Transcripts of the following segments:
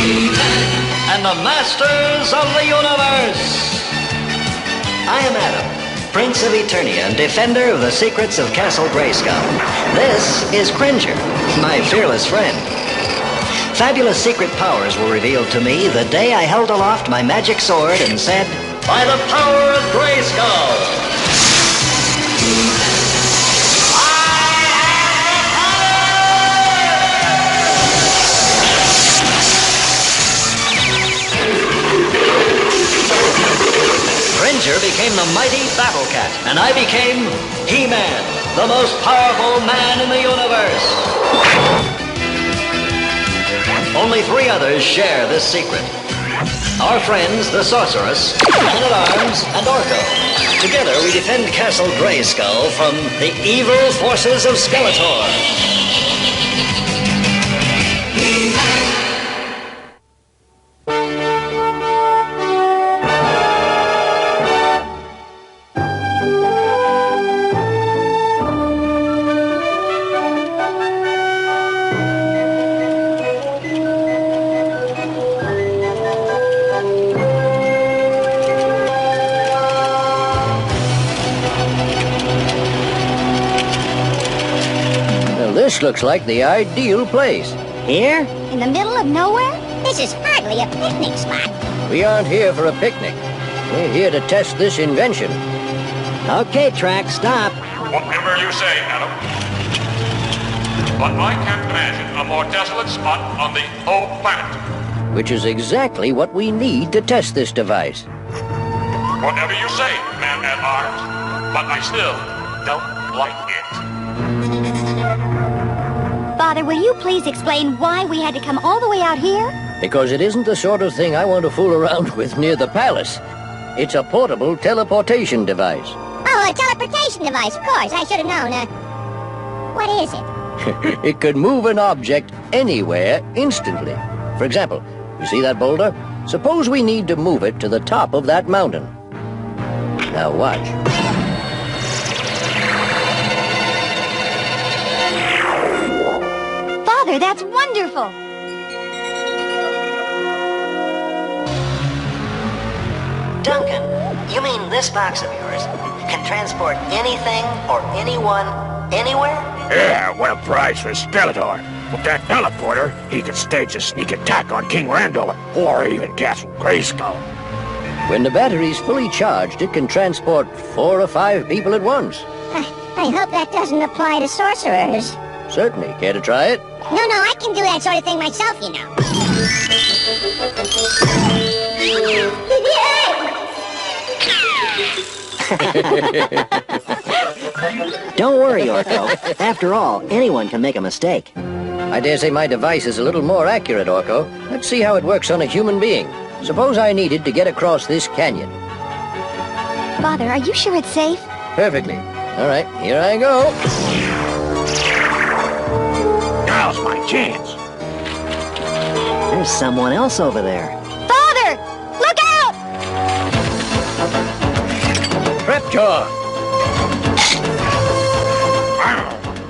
and the masters of the universe. I am Adam, Prince of Eternia and defender of the secrets of Castle Grayskull. This is Cringer, my fearless friend. Fabulous secret powers were revealed to me the day I held aloft my magic sword and said, "By the power of Grayskull!" Cringer became the mighty Battle Cat, and I became He-Man, the most powerful man in the universe. Only 3 others share this secret. Our friends, the Sorceress, Man-at-Arms, and Orko. Together we defend Castle Grayskull from the evil forces of Skeletor. This looks like the ideal place. Here? In the middle of nowhere? This is hardly a picnic spot. We aren't here for a picnic. We're here to test this invention. Okay, Track, stop. Whatever you say, Adam. But I can't imagine a more desolate spot on the whole planet. Which is exactly what we need to test this device. Whatever you say, Man-at-Arms. But I still don't like it. Father, will you please explain why we had to come all the way out here? Because it isn't the sort of thing I want to fool around with near the palace. It's a portable teleportation device. Oh, a teleportation device, of course. I should have known. What is it? It could move an object anywhere instantly. For example, you see that boulder? Suppose we need to move it to the top of that mountain. Now watch. Father, that's wonderful. Duncan, you mean this box of yours can transport anything or anyone anywhere? Yeah, what a prize for Skeletor. With that teleporter, he could stage a sneak attack on King Randall or even Castle Grayskull. When the battery's fully charged, it can transport 4 or 5 people at once. I hope that doesn't apply to sorcerers. Certainly. Care to try it? No, I can do that sort of thing myself, you know. Don't worry, Orko. After all, anyone can make a mistake. I dare say my device is a little more accurate, Orko. Let's see how it works on a human being. Suppose I needed to get across this canyon. Father, are you sure it's safe? Perfectly. All right, here I go. Now's my chance. There's someone else over there. Father! Look out! Trapjaw!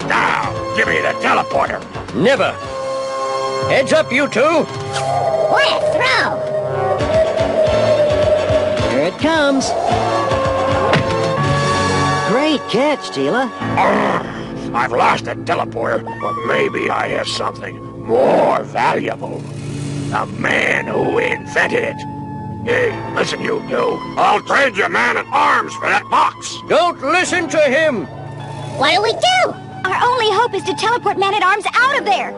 Now, give me the teleporter. Never! Heads up, you two! What a throw! Here it comes. Great catch, Teela. I've lost the teleporter, but maybe I have something more valuable. The man who invented it. Hey, listen, you two. I'll trade you Man-at-Arms for that box. Don't listen to him! What do we do? Our only hope is to teleport Man-at-Arms out of there.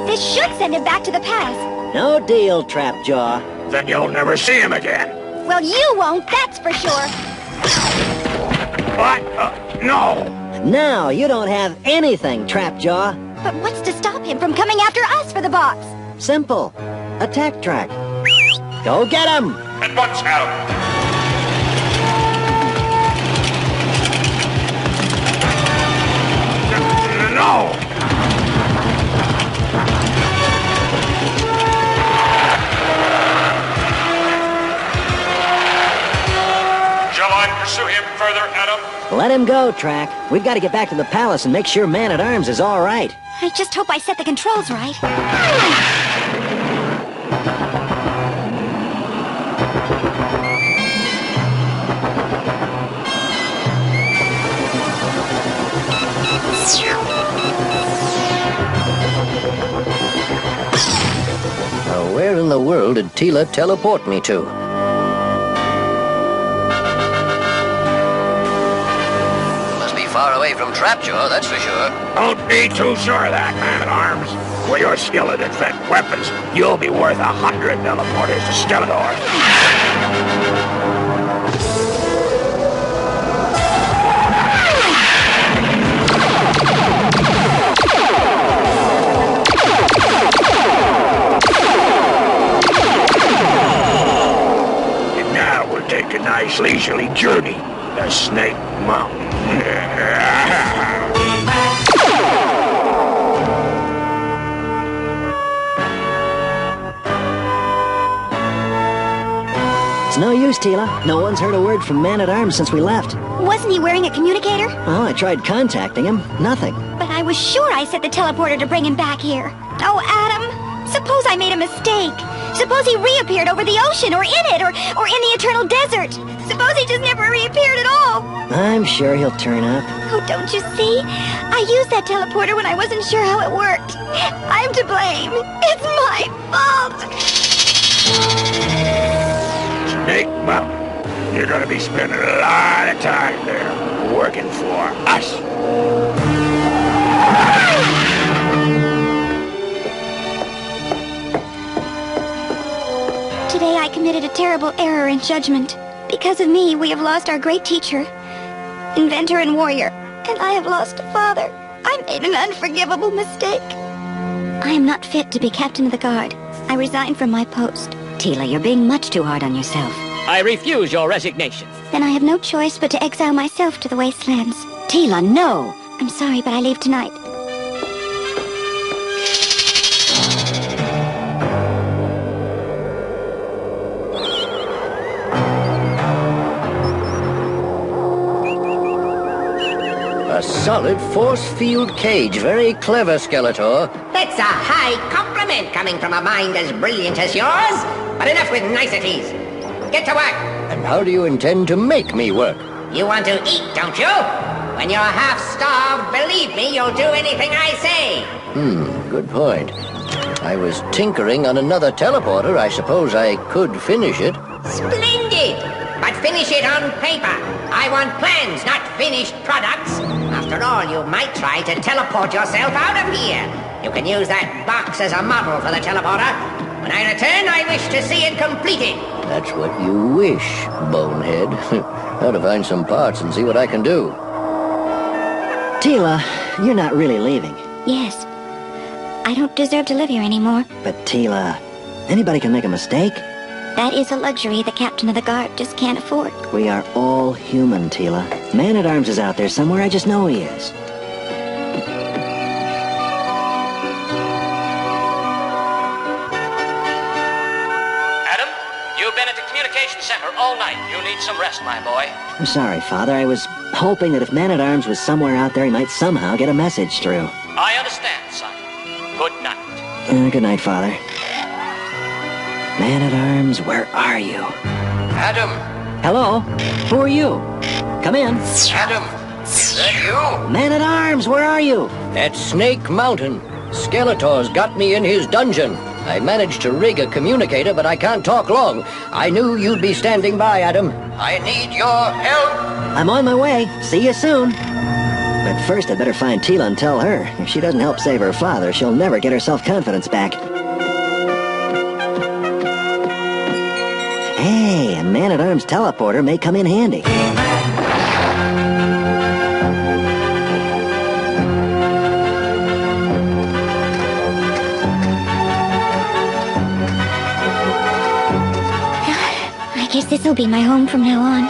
This should send him back to the palace. No deal, Trapjaw. Then you'll never see him again. Well, you won't, that's for sure. What? No. Now you don't have anything, Trapjaw. But what's to stop him from coming after us for the box? Simple. Attack Track. Go get him! At once, Adam. No! Shall I pursue him further, Adam? Let him go, Track. We've got to get back to the palace and make sure Man-at-Arms is all right. I just hope I set the controls right. Where in the world did Teela teleport me to? Must be far away from Trapjaw, that's for sure. Don't be too sure of that, Man-at-Arms. With your skill in invent weapons, you'll be worth 100 teleporters to Skeletor. And now we'll take a nice leisurely journey to Snake Mountain. It's no use, Teela. No one's heard a word from Man-at-Arms since we left. Wasn't he wearing a communicator? Oh, I tried contacting him. Nothing. But I was sure I set the teleporter to bring him back here. Oh, Adam, suppose I made a mistake. Suppose he reappeared over the ocean, or in it, or in the eternal desert. Suppose he just never reappeared at all. I'm sure he'll turn up. Oh, don't you see? I used that teleporter when I wasn't sure how it worked. I'm to blame. It's my fault. Snake Mountain. You're gonna be spending a lot of time there, working for us. Today I committed a terrible error in judgment. Because of me, we have lost our great teacher, inventor and warrior, and I have lost a father. I made an unforgivable mistake. I am not fit to be captain of the guard. I resign from my post. Teela, you're being much too hard on yourself. I refuse your resignation. Then I have no choice but to exile myself to the wastelands. Teela, no! I'm sorry, but I leave tonight. A solid force field cage. Very clever, Skeletor. That's a high compliment coming from a mind as brilliant as yours. But enough with niceties. Get to work. And how do you intend to make me work? You want to eat, don't you? When you're half-starved, believe me, you'll do anything I say. Good point. I was tinkering on another teleporter. I suppose I could finish it. Splendid! But finish it on paper. I want plans, not finished products. After all, you might try to teleport yourself out of here. You can use that box as a model for the teleporter. When I return, I wish to see it completed. That's what you wish, bonehead. Ought to find some parts and see what I can do. Teela, you're not really leaving. Yes. I don't deserve to live here anymore. But Teela, anybody can make a mistake. That is a luxury the captain of the guard just can't afford. We are all human, Teela. Man-at-Arms is out there somewhere. I just know he is. Adam, you've been at the communications center all night. You need some rest, my boy. I'm sorry, Father. I was hoping that if Man-at-Arms was somewhere out there, he might somehow get a message through. I understand, son. Good night. Good night, Father. Man-at-Arms, where are you? Adam! Hello? Who are you? Come in. Adam! Is that you? Man-at-Arms, where are you? At Snake Mountain. Skeletor's got me in his dungeon. I managed to rig a communicator, but I can't talk long. I knew you'd be standing by, Adam. I need your help. I'm on my way. See you soon. But first, I'd better find Teela and tell her. If she doesn't help save her father, she'll never get her self-confidence back. Hey, a Man-at-Arms teleporter may come in handy. I guess this'll be my home from now on.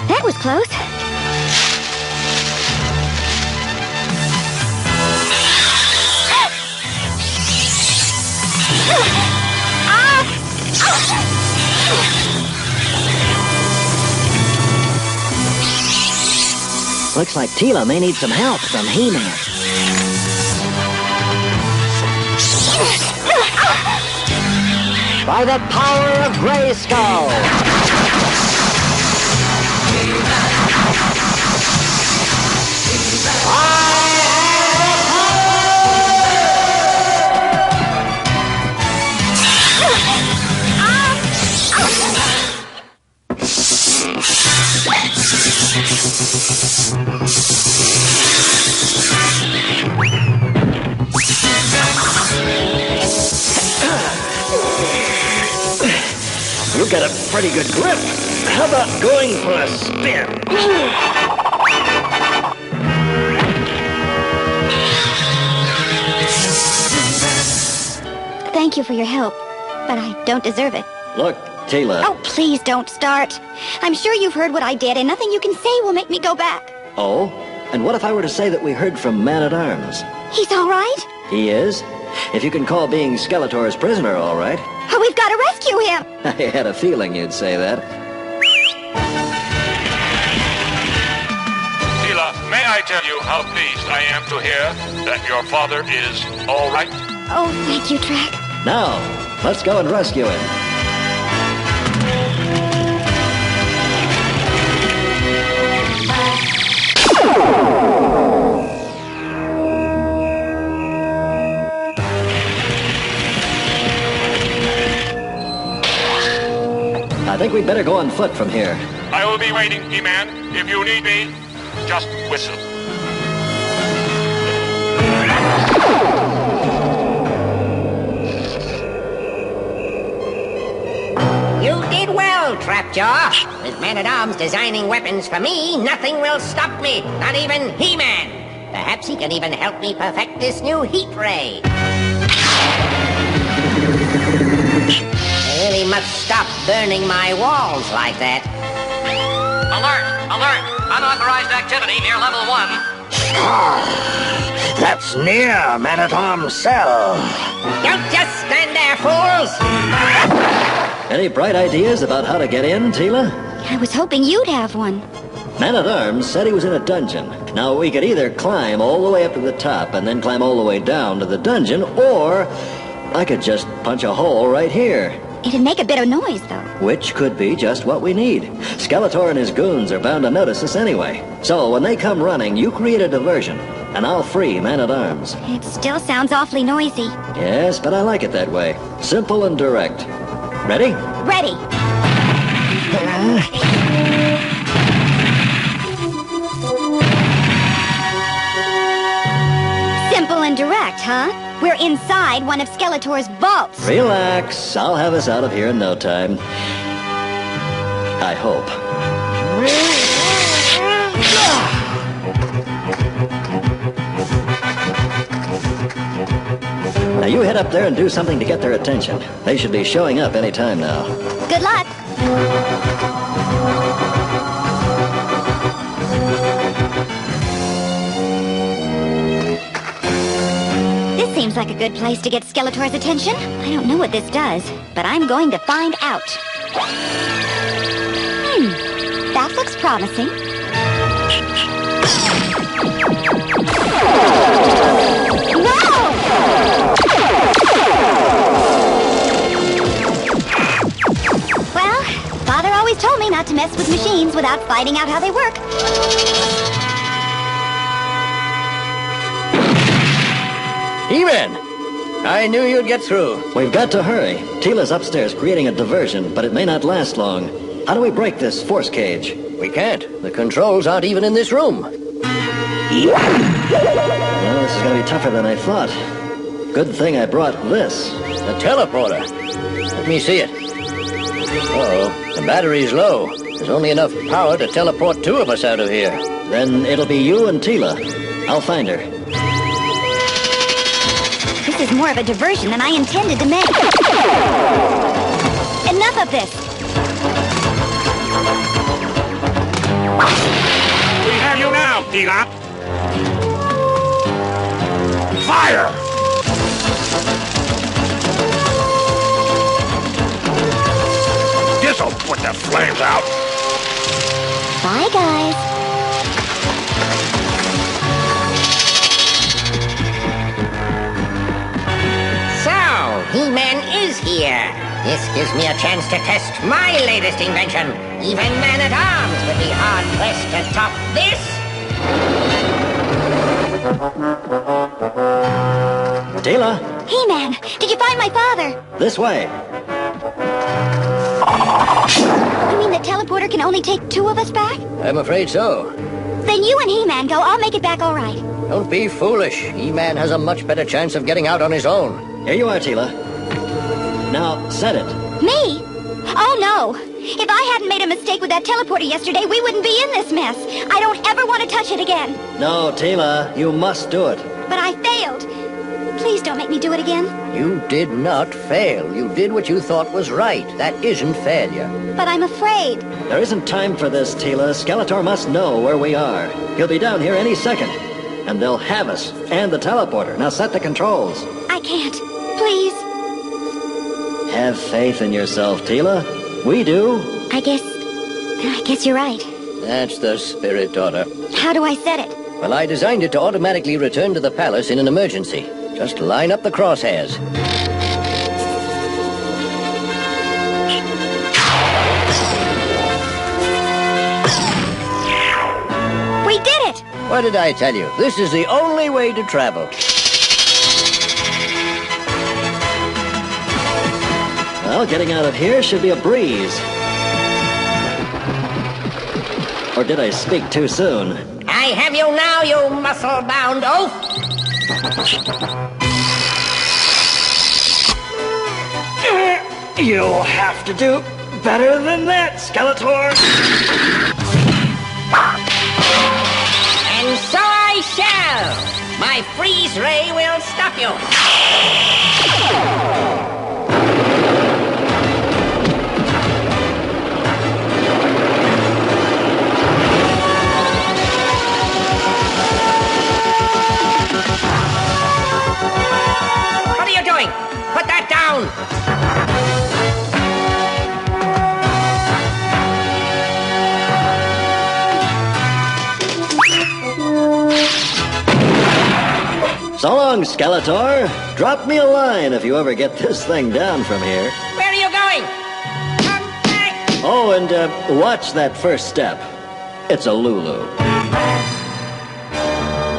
That was close. Looks like Teela may need some help from He-Man. by the power of Grayskull. You got a pretty good grip. How about going for a spin? Thank you for your help, but I don't deserve it. Look, Teela. Oh, please don't start. I'm sure you've heard what I did, and nothing you can say will make me go back. Oh? And what if I were to say that we heard from Man-at-Arms? He's all right? He is? If you can call being Skeletor's prisoner all right. Oh, we've got to rescue him. I had a feeling you'd say that. Teela, may I tell you how pleased I am to hear that your father is all right? Oh, thank you, Track. Now, let's go and rescue him. I think we'd better go on foot from here. I will be waiting, He-Man. If you need me, just whistle. You did well, Trapjaw. With Man-at-Arms designing weapons for me, nothing will stop me, not even He-Man. Perhaps he can even help me perfect this new heat ray. I really must stop burning my walls like that. Alert! Alert! Unauthorized activity near level 1. That's near Man-at-Arms' cell. Don't just stand there, fools! Any bright ideas about how to get in, Teela? I was hoping you'd have one. Man-at-Arms said he was in a dungeon. Now, we could either climb all the way up to the top and then climb all the way down to the dungeon, or I could just punch a hole right here. It'd make a bit of noise, though. Which could be just what we need. Skeletor and his goons are bound to notice us anyway. So when they come running, you create a diversion, and I'll free Man-at-Arms. It still sounds awfully noisy. Yes, but I like it that way. Simple and direct. Ready? Ready. Simple and direct, huh? We're inside one of Skeletor's vaults. Relax. I'll have us out of here in no time. I hope. Now you head up there and do something to get their attention. They should be showing up any time now. Good luck. This seems like a good place to get Skeletor's attention. I don't know what this does, but I'm going to find out. That looks promising. No! Well, Father always told me not to mess with machines without finding out how they work. He-Man! I knew you'd get through. We've got to hurry. Teela's upstairs creating a diversion, but it may not last long. How do we break this force cage? We can't. The controls aren't even in this room. Well, this is going to be tougher than I thought. Good thing I brought this. A teleporter. Let me see it. Uh-oh, the battery's low. There's only enough power to teleport two of us out of here. Then it'll be you and Teela. I'll find her. This is more of a diversion than I intended to make. Enough of this. We have you now, Teela. Fire! This'll put the flames out. Bye, guys. So, He-Man is here. This gives me a chance to test my latest invention. Even Man-at-Arms would be hard-pressed to top this. Teela, He-Man, did you find my father? this way. You mean the teleporter can only take 2 of us back? I'm afraid so. Then you and He-Man go. I'll make it back all right. Don't be foolish. He-Man has a much better chance of getting out on his own. Here you are, Teela. Now, set it. Me? Oh, no. If I hadn't made a mistake with that teleporter yesterday, we wouldn't be in this mess. I don't ever want to touch it again. No, Teela, you must do it. But I failed. Please don't make me do it again. You did not fail. You did what you thought was right. That isn't failure. But I'm afraid. There isn't time for this, Teela. Skeletor must know where we are. He'll be down here any second. And they'll have us, and the teleporter. Now set the controls. I can't. Please. Have faith in yourself, Teela. We do. I guess you're right. That's the spirit, daughter. How do I set it? Well, I designed it to automatically return to the palace in an emergency. Just line up the crosshairs. We did it! What did I tell you? This is the only way to travel. Well, getting out of here should be a breeze. Or did I speak too soon? I have you now, you muscle-bound oaf! You'll have to do better than that, Skeletor! And so I shall! My freeze ray will stop you! What are you doing? Put that down! So long, Skeletor. Drop me a line if you ever get this thing down from here. Where are you going? Come back! Oh, and watch that first step. It's a Lulu.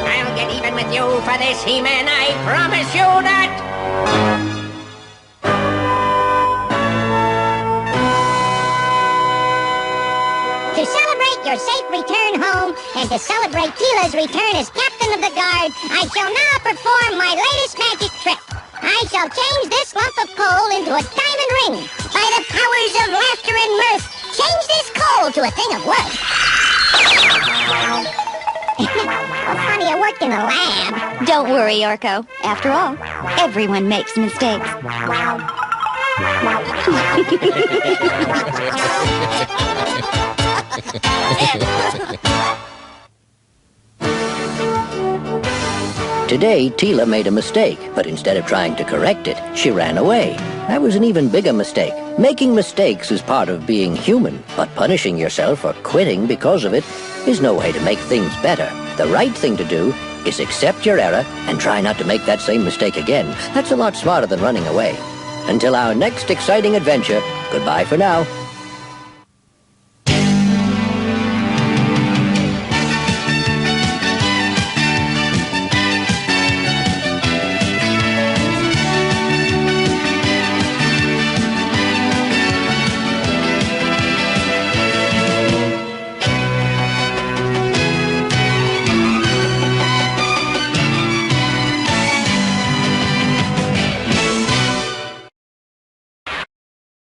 I'll get even with you for this, He-Man. I promise you that! To celebrate your safe return home, and to celebrate Teela's return as Captain of the Guard, I shall now perform my latest magic trick. I shall change this lump of coal into a diamond ring. By the powers of laughter and mirth, change this coal to a thing of worth. Funny, it worked in the lab. Don't worry, Orko. After all, everyone makes mistakes. Today, Teela made a mistake, but instead of trying to correct it, she ran away. That was an even bigger mistake. Making mistakes is part of being human, but punishing yourself or quitting because of it is no way to make things better. The right thing to do is accept your error and try not to make that same mistake again. That's a lot smarter than running away. Until our next exciting adventure, goodbye for now.